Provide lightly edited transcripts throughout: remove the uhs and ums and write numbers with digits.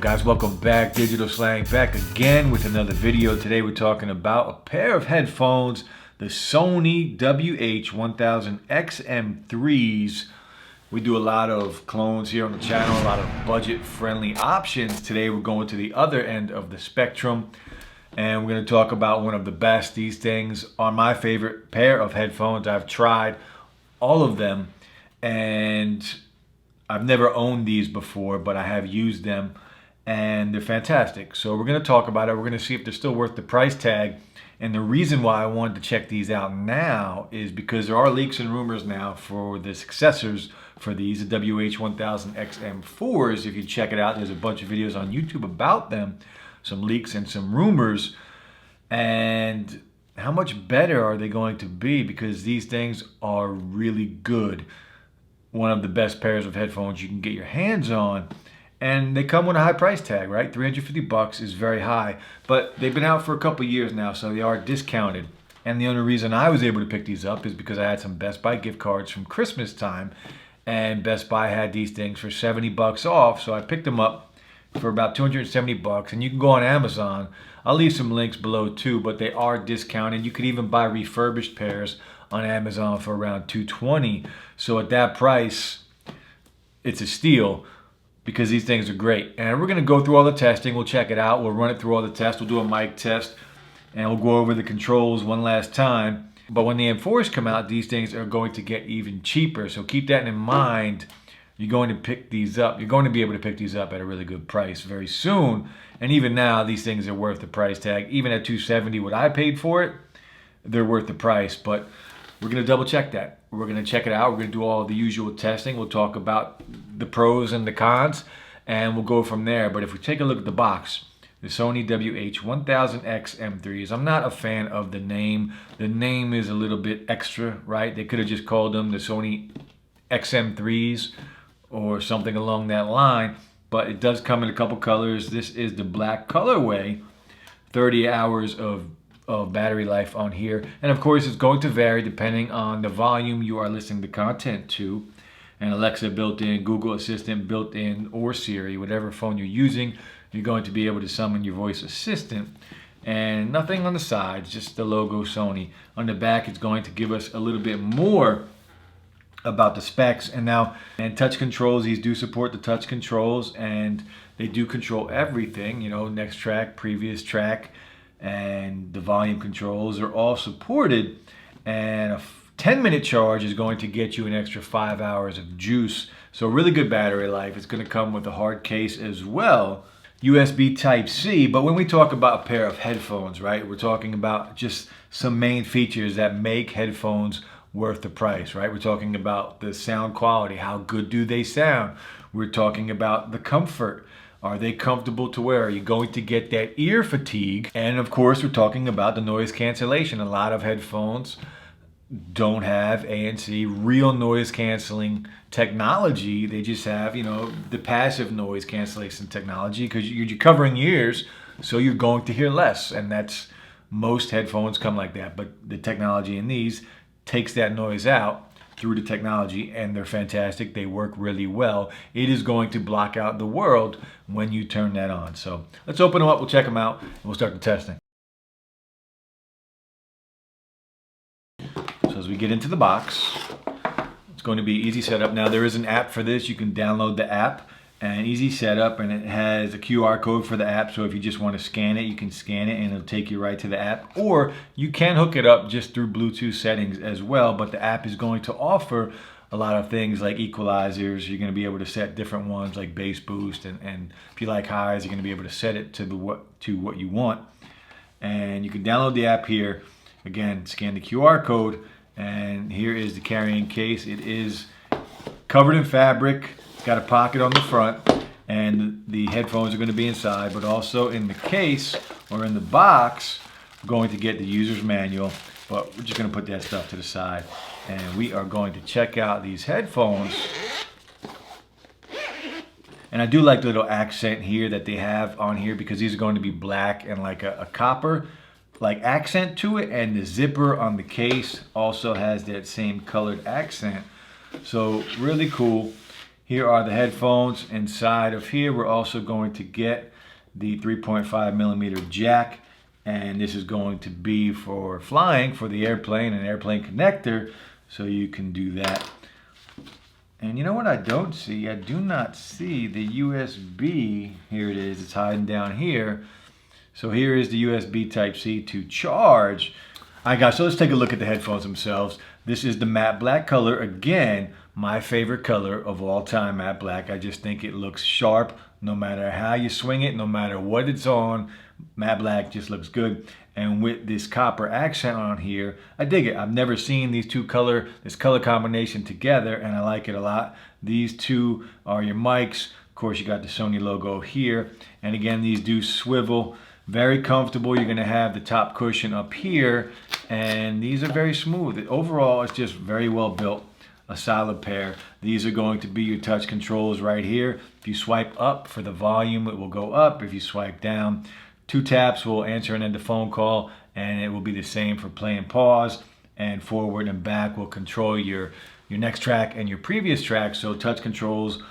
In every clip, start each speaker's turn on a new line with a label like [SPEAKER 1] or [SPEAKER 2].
[SPEAKER 1] Guys, welcome back. Digital Slang back again with another video. Today we're talking about a pair of headphones, the Sony WH1000XM3s. We do a lot of clones here on the channel, a lot of budget-friendly options. Today we're going to the other end of the spectrum, and we're going to talk about one of the best. These things are my favorite pair of headphones. I've tried all of them, and I've never owned these before, but I have used them, and they're fantastic. So we're going to talk about it. We're going to see if they're still worth the price tag. And the reason why I wanted to check these out now is because there are leaks and rumors now for the successors for these, the WH1000XM4s. If you check it out, there's a bunch of videos on YouTube about them, some leaks and some rumors. And how much better are they going to be? Because these things are really good. One of the best pairs of headphones you can get your hands on. And they come with a high price tag, right? $350 is very high, but they've been out for a couple years now, so they are discounted. And the only reason I was able to pick these up is because I had some Best Buy gift cards from Christmas time, and Best Buy had these things for $70 off, so I picked them up for about $270, and you can go on Amazon. I'll leave some links below too, but they are discounted. You could even buy refurbished pairs on Amazon for around $220. So at that price, it's a steal, because these things are great. And we're gonna go through all the testing. We'll check it out. We'll run it through all the tests. We'll do a mic test, and we'll go over the controls one last time. But when the M4s come out, these things are going to get even cheaper. So keep that in mind. You're going to pick these up. You're going to be able to pick these up at a really good price very soon. And even now, these things are worth the price tag. Even at $270, what I paid for it, they're worth the price. But we're gonna double check that. We're gonna check it out. We're gonna do all the usual testing. We'll talk about the pros and the cons, and we'll go from there. But if we take a look at the box, the Sony WH1000XM3s, I'm not a fan of the name. The name is a little bit extra, right? They could have just called them the Sony XM3s or something along that line, but it does come in a couple colors. This is the black colorway, 30 hours of battery life on here, and of course it's going to vary depending on the volume you are listening to content to, and Alexa built in, Google Assistant built in, or Siri, whatever phone you're using, you're going to be able to summon your voice assistant. And nothing on the sides, just the logo Sony. On the back, it's going to give us a little bit more about the specs. And now, and touch controls, these do support the touch controls, and they do control everything, you know, next track, previous track, and the volume controls are all supported. And a 10-minute charge is going to get you an extra 5 hours of juice. So really good battery life. It's going to come with a hard case as well, USB Type-C. But when we talk about a pair of headphones, right, we're talking about just some main features that make headphones worth the price, right? We're talking about the sound quality. How good do they sound? We're talking about the comfort. Are they comfortable to wear? Are you going to get that ear fatigue? And of course, we're talking about the noise cancellation. A lot of headphones don't have ANC, real noise canceling technology. They just have, you know, the passive noise cancellation technology, because you're covering ears, so you're going to hear less. And that's, most headphones come like that. But the technology in these takes that noise out through the technology, and they're fantastic. They work really well. It is going to block out the world when you turn that on. So let's open them up, we'll check them out, and we'll start the testing. So as we get into the box, it's going to be easy setup. Now there is an app for this. You can download the app, and easy setup, and it has a QR code for the app. So if you just want to scan it, you can scan it and it'll take you right to the app. Or you can hook it up just through Bluetooth settings as well, but the app is going to offer a lot of things like equalizers. You're going to be able to set different ones like bass boost, and if you like highs, you're going to be able to set it to what you want. And you can download the app here. Again, scan the QR code, and here is the carrying case. It is covered in fabric. It's got a pocket on the front, and the headphones are going to be inside, but also in the case or in the box, we're going to get the user's manual, but we're just going to put that stuff to the side, and we are going to check out these headphones. And I do like the little accent here that they have on here, because these are going to be black and like a copper like accent to it, and the zipper on the case also has that same colored accent. So really cool. Here are the headphones. Inside of here, we're also going to get the 3.5 millimeter jack, and this is going to be for flying, for the airplane, an airplane connector, so you can do that. And you know what I don't see? I do not see the USB. Here it is. It's hiding down here. So here is the USB Type-C to charge. All right, guys, so let's take a look at the headphones themselves. This is the matte black color. Again, my favorite color of all time, matte black. I just think it looks sharp no matter how you swing it, no matter what it's on. Matte black just looks good. And with this copper accent on here, I dig it. I've never seen this color combination together, and I like it a lot. These two are your mics. Of course, you got the Sony logo here. And again, these do swivel. Very comfortable. You're going to have the top cushion up here, and these are very smooth. Overall, it's just very well built. A solid pair. These are going to be your touch controls right here. If you swipe up for the volume, it will go up. If you swipe down, 2 taps will answer and end the phone call, and it will be the same for play and pause, and forward and back will control your next track and your previous track. So touch controls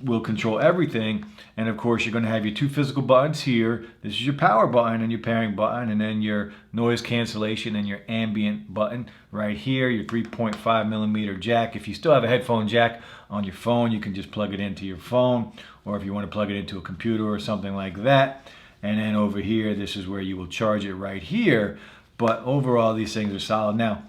[SPEAKER 1] will control everything. And of course, you're going to have your 2 physical buttons here. This is your power button and your pairing button, and then your noise cancellation and your ambient button right here. Your 3.5 millimeter jack. If you still have a headphone jack on your phone, you can just plug it into your phone, or if you want to plug it into a computer or something like that. And then over here, this is where you will charge it right here. But overall, these things are solid. Now,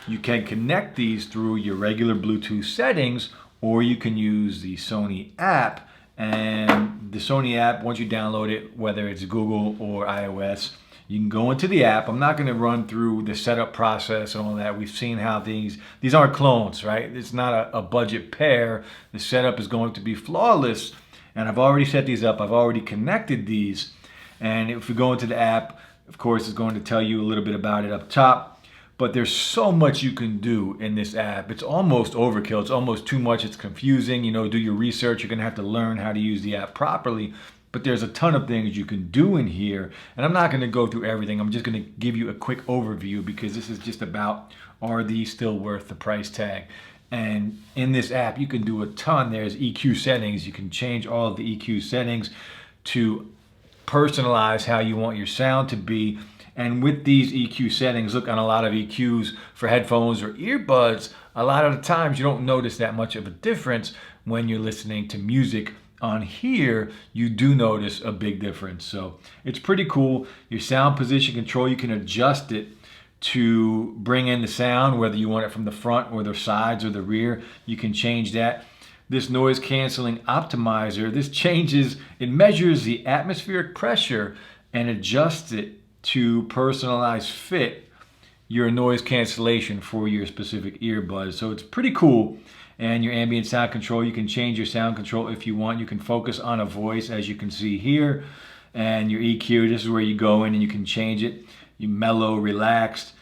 [SPEAKER 1] you can connect these through your regular Bluetooth settings, or you can use the Sony app. And the Sony app, once you download it, whether it's Google or iOS, you can go into the app. I'm not going to run through the setup process and all that. We've seen how these aren't clones, right? It's not a budget pair. The setup is going to be flawless. And I've already set these up. I've already connected these. And if we go into the app, of course, it's going to tell you a little bit about it up top. But there's so much you can do in this app. It's almost overkill. It's almost too much. It's confusing. You know, do your research. You're going to have to learn how to use the app properly. But there's a ton of things you can do in here. And I'm not going to go through everything. I'm just going to give you a quick overview, because this is just about, are these still worth the price tag? And in this app, you can do a ton. There's EQ settings. You can change all of the EQ settings to personalize how you want your sound to be. And with these EQ settings, look, on a lot of EQs for headphones or earbuds, a lot of the times you don't notice that much of a difference when you're listening to music. On here, you do notice a big difference. So it's pretty cool. Your sound position control, you can adjust it to bring in the sound, whether you want it from the front or the sides or the rear. You can change that. This noise canceling optimizer, this changes, it measures the atmospheric pressure and adjusts it to personalize fit your noise cancellation for your specific earbuds. So it's pretty cool. And your ambient sound control, you can change your sound control if you want. You can focus on a voice, as you can see here. And your EQ, this is where you go in and you can change it. You mellow, relaxed,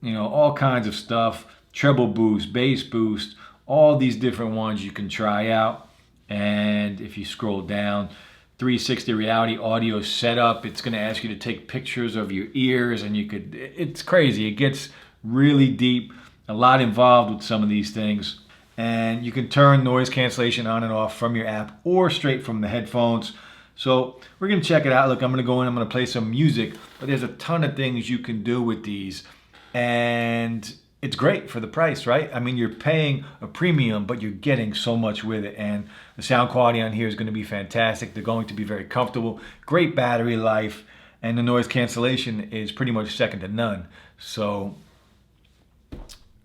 [SPEAKER 1] you know, all kinds of stuff. Treble boost, bass boost, all these different ones you can try out. And if you scroll down, 360 reality audio setup, it's going to ask you to take pictures of your ears, and it's crazy. It gets really deep, a lot involved with some of these things. And you can turn noise cancellation on and off from your app or straight from the headphones. So we're going to check it out. Look, I'm going to go in, I'm going to play some music, but there's a ton of things you can do with these. And it's great for the price, right? I mean, you're paying a premium, but you're getting so much with it. And the sound quality on here is going to be fantastic. They're going to be very comfortable, great battery life, and the noise cancellation is pretty much second to none. So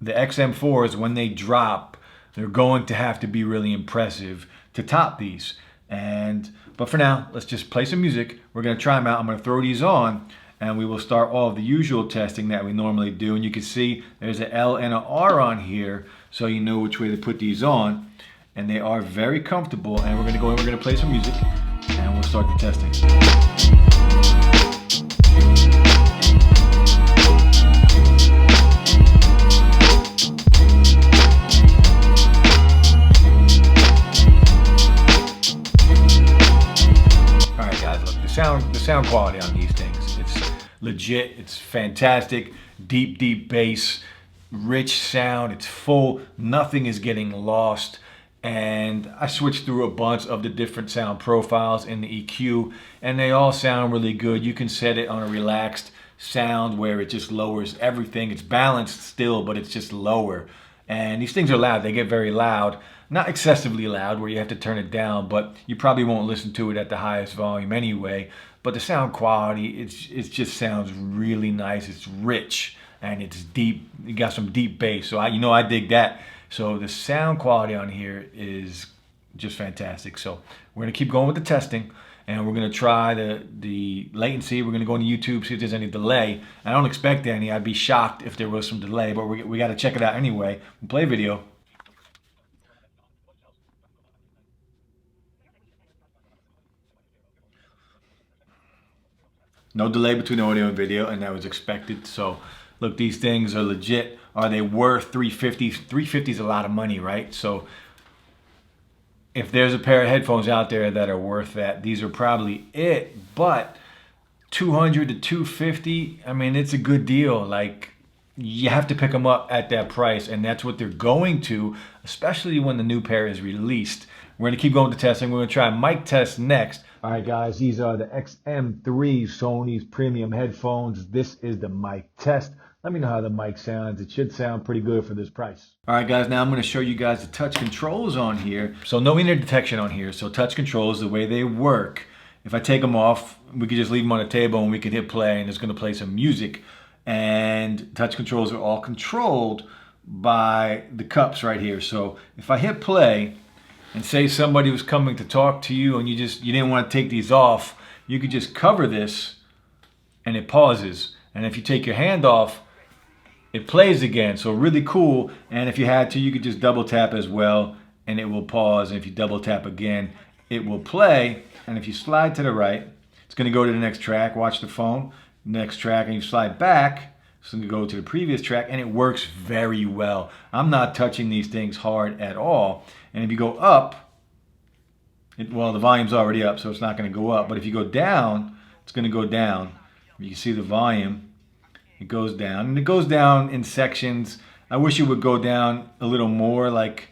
[SPEAKER 1] the XM4s, when they drop, they're going to have to be really impressive to top these. But for now, let's just play some music. We're going to try them out. I'm going to throw these on, and we will start all of the usual testing that we normally do. And you can see there's an L and an R on here, so you know which way to put these on. And they are very comfortable. And we're going to go in, we're going to play some music, and we'll start the testing. All right, guys, look, the sound quality on these things, it's legit, it's fantastic. Deep bass, rich sound, it's full, nothing is getting lost. and I switched through a bunch of the different sound profiles in the EQ, and they all sound really good. You can set it on a relaxed sound where it just lowers everything. It's balanced still, but it's just lower. And these things are loud. They get very loud. Not excessively loud where you have to turn it down, but you probably won't listen to it at the highest volume anyway. But the sound quality, it just sounds really nice. It's rich and it's deep. You got some deep bass, so I dig that. So the sound quality on here is just fantastic. So we're gonna keep going with the testing, and we're gonna try the latency. We're gonna go into YouTube, see if there's any delay. I don't expect any. I'd be shocked if there was some delay, but we got to check it out anyway. We'll play video. No delay between audio and video, and that was expected. So look, these things are legit. Are they worth $350? $350 is a lot of money, right? So if there's a pair of headphones out there that are worth that, these are probably it. But $200 to $250, I mean, it's a good deal. Like, you have to pick them up at that price, and that's what they're going to, especially when the new pair is released. We're gonna keep going to testing. We're gonna try mic test next. All right, guys, these are the XM3 Sony's premium headphones. This is the mic test. Let me know how the mic sounds. It should sound pretty good for this price. All right, guys, now I'm gonna show you guys the touch controls on here. So no inner detection on here. So touch controls, the way they work, if I take them off, we could just leave them on the table and we can hit play and it's gonna play some music. And touch controls are all controlled by the cups right here. So if I hit play, and say somebody was coming to talk to you and you didn't want to take these off, you could just cover this and it pauses. And if you take your hand off, it plays again. So really cool. And if you had to, you could just double tap as well and it will pause. And if you double tap again, it will play. And if you slide to the right, it's going to go to the next track. Watch the phone, next track, and you slide back. It's going to go to the previous track, and it works very well. I'm not touching these things hard at all. And if you go up, well, the volume's already up, so it's not going to go up. But if you go down, it's going to go down. You can see the volume. It goes down, and it goes down in sections. I wish it would go down a little more. Like,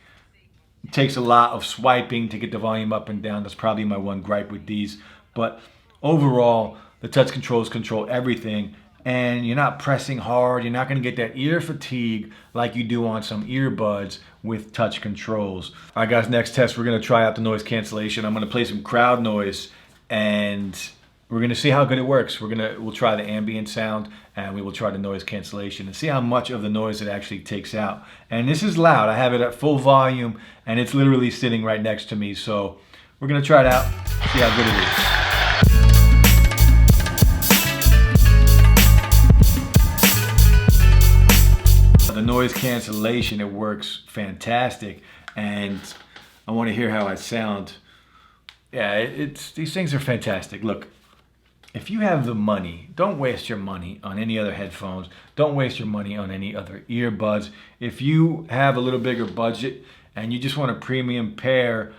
[SPEAKER 1] it takes a lot of swiping to get the volume up and down. That's probably my one gripe with these. But overall, the touch controls control everything. And you're not pressing hard. You're not going to get that ear fatigue like you do on some earbuds with touch controls. All right, guys, next test, we're going to try out the noise cancellation. I'm going to play some crowd noise, and we're going to see how good it works. We'll try the ambient sound, and we will try the noise cancellation and see how much of the noise it actually takes out. And this is loud. I have it at full volume, and it's literally sitting right next to me. So we're going to try it out, see how good it is. The noise cancellation, it works fantastic, and I want to hear how I sound. Yeah, these things are fantastic. Look, if you have the money, don't waste your money on any other headphones. Don't waste your money on any other earbuds. If you have a little bigger budget and you just want a premium pair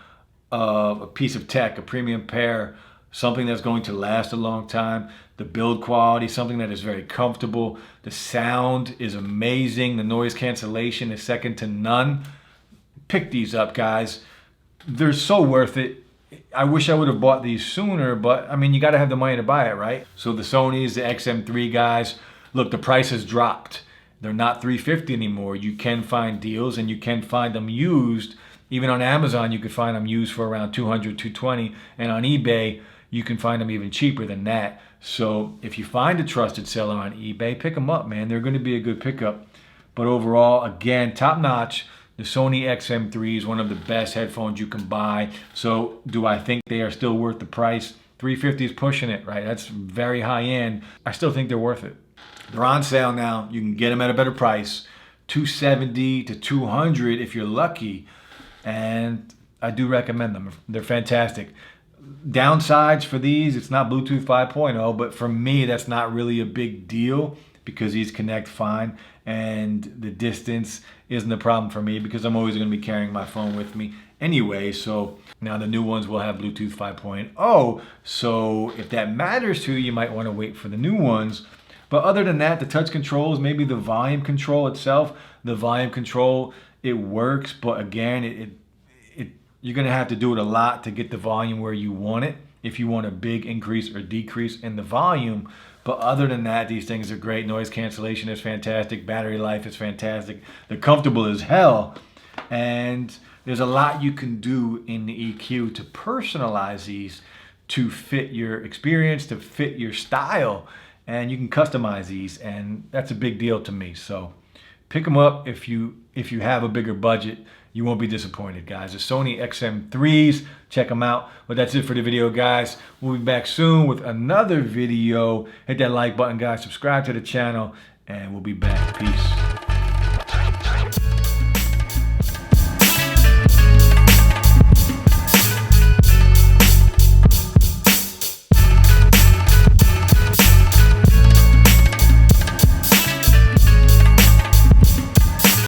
[SPEAKER 1] of a piece of tech, a premium pair, something that's going to last a long time, the build quality, something that is very comfortable, the sound is amazing, the noise cancellation is second to none, pick these up, guys. They're so worth it. I wish I would have bought these sooner, but I mean, you got to have the money to buy it, right? So the Sonys, the XM3 guys, look, the price has dropped. They're not $350 anymore. You can find deals, and you can find them used. Even on Amazon, you could find them used for around $200, $220, and on eBay, you can find them even cheaper than that. So if you find a trusted seller on eBay, pick them up, man. They're going to be a good pickup. But overall, again, top notch. The Sony XM3 is one of the best headphones you can buy. So do I think they are still worth the price? $350 is pushing it, right? That's very high end. I still think they're worth it. They're on sale now. You can get them at a better price. $270 to $200 if you're lucky. And I do recommend them. They're fantastic. Downsides for these, it's not Bluetooth 5.0, but for me, that's not really a big deal because these connect fine, and the distance isn't a problem for me because I'm always going to be carrying my phone with me anyway. So now the new ones will have Bluetooth 5.0, so if that matters to you, you might want to wait for the new ones. But other than that, the touch controls, maybe the volume control itself, the volume control, it works, but again, it you're gonna have to do it a lot to get the volume where you want it, if you want a big increase or decrease in the volume. But other than that, these things are great. Noise cancellation is fantastic. Battery life is fantastic. They're comfortable as hell. And there's a lot you can do in the EQ to personalize these to fit your experience, to fit your style. And you can customize these, and that's a big deal to me. So pick them up if you have a bigger budget. You won't be disappointed, guys. The Sony XM3s, check them out. But that's it for the video, guys. We'll be back soon with another video. Hit that like button, guys. Subscribe to the channel, and we'll be back. Peace.